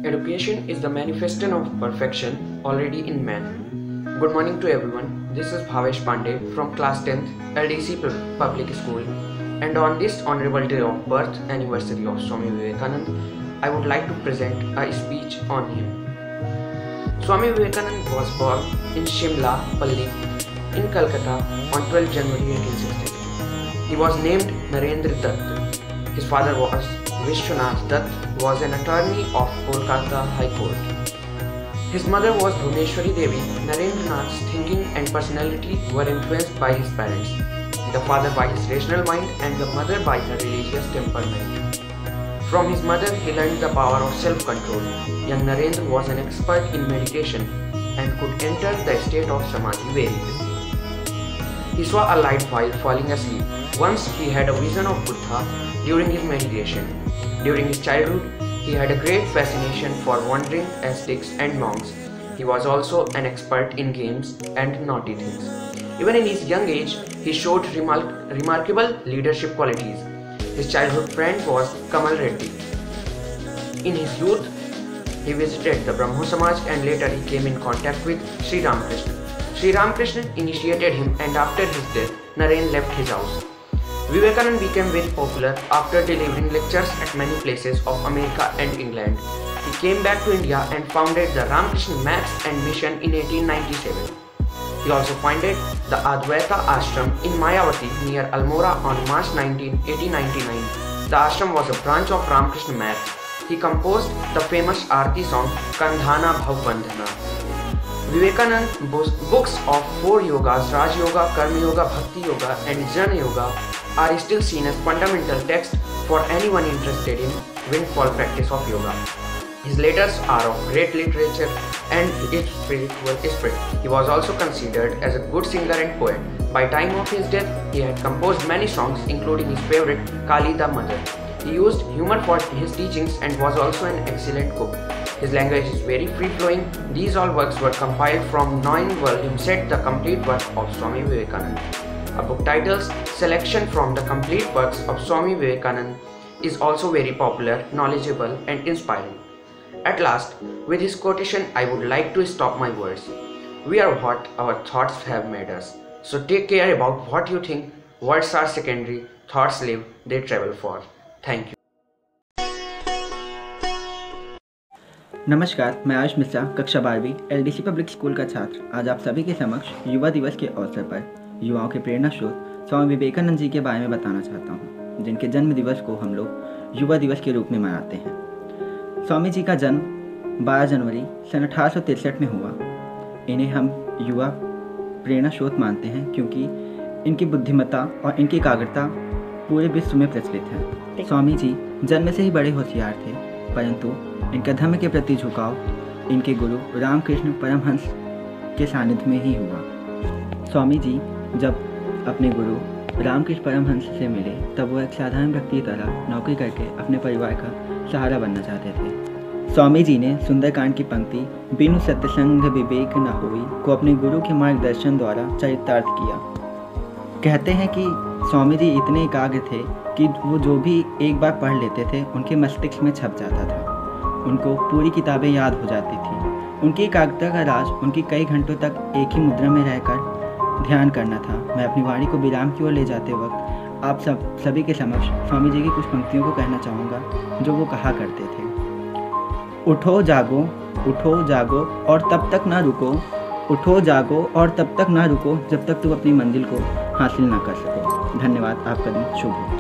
Education is the manifestation of perfection already in man. Good morning to everyone. This is Bhavesh Pandey from class 10th LDC Public School, and on this honorable day of birth anniversary of Swami Vivekanand, I would like to present a speech on him. Swami Vivekanand was born in Shimla, Palli, in Calcutta on 12 January 1863. He was named Narendra Dutt. His father was Vishwanath Dutt, was an attorney of Kolkata High Court. His mother was Bhuneshwari Devi. Narendranath's thinking and personality were influenced by his parents, the father by his rational mind and the mother by her religious temperament. From his mother, he learned the power of self-control. Young Narendra was an expert in meditation and could enter the state of Samadhi very quickly. He saw a light while falling asleep. Once he had a vision of Buddha during his meditation. During his childhood, he had a great fascination for wandering ascetics and monks. He was also an expert in games and naughty things. Even in his young age, he showed remarkable leadership qualities. His childhood friend was Kamal Reddy. In his youth, he visited the Brahmo Samaj and later he came in contact with Sri Ramakrishna. Sri Ramakrishna initiated him, and after his death, Naren left his house. Vivekanand became very popular after delivering lectures at many places of America and England. He came back to India and founded the Ramakrishna Maths and Mission in 1897. He also founded the Advaita Ashram in Mayavati near Almora on March 19, 1899. The ashram was a branch of Ramakrishna Maths. He composed the famous Aarti song Kandhana Bhavbandhana. Vivekanand's books of 4 yogas, Raj Yoga, Karma Yoga, Bhakti Yoga and Jnana Yoga are still seen as fundamental texts for anyone interested in windfall practice of yoga. His letters are of great literature and its spiritual spirit. He was also considered as a good singer and poet. By time of his death, he had composed many songs, including his favorite Kali the Mother. He used humor for his teachings and was also an excellent cook. His language is very free-flowing. These all works were compiled from 9 volume set, The Complete Work of Swami Vivekanand. A book titled Selection from the Complete Works of Swami Vivekanand is also very popular, knowledgeable and inspiring. At last, with his quotation, I would like to stop my words. We are what our thoughts have made us. So take care about what you think. Words are secondary, thoughts live, they travel far. Thank you. नमस्कार, मैं आयुष मिश्रा, कक्षा 12वीं LDC public school का छात्र आज आप सभी के समक्ष युवा दिवस के अवसर पर युवाओं के प्रेरणा स्रोत स्वामी विवेकानंद जी के बारे में बताना चाहता हूँ, जिनके जन्म दिवस को हम लोग युवा दिवस के रूप में मनाते हैं। स्वामी जी का जन्म 12 जनवरी सन 1863 में हुआ। इन्हें हम युवा प्रेरणा स्रोत मानते हैं क्योंकि इनकी बुद्धिमत्ता और इनकी एकाग्रता पूरे विश्व में प्रचलित है। स्वामी जी जन्म से ही बड़े होशियार थे, परंतु इनका धर्म के प्रति झुकाव इनके गुरु रामकृष्ण परमहंस के सानिध्य में ही हुआ। स्वामी जी जब अपने गुरु रामकृष्ण परमहंस से मिले तब वो एक साधारण व्यक्ति की तरह नौकरी करके अपने परिवार का सहारा बनना चाहते थे। स्वामी जी ने सुंदरकांड की पंक्ति बिनु सत्संग विवेक न होई को अपने गुरु के मार्गदर्शन द्वारा चरितार्थ किया। कहते हैं कि स्वामी जी इतने एकाग्र थे कि वो जो भी एक बार पढ़ लेते थे उनके मस्तिष्क में छप जाता था। उनको पूरी किताबें याद हो जाती थी। उनकी एकाग्रता का राज उनकी कई घंटों तक एक ही मुद्रा में रहकर ध्यान करना था। मैं अपनी वाणी को विराम की ओर ले जाते वक्त आप सभी के समक्ष स्वामी जी की कुछ पंक्तियों को कहना चाहूँगा जो वो कहा करते थे। उठो जागो और तब तक ना रुको। उठो जागो और तब तक ना रुको जब तक तुम अपनी मंजिल को हासिल ना कर सको। धन्यवाद। आपका दिन शुभ हो।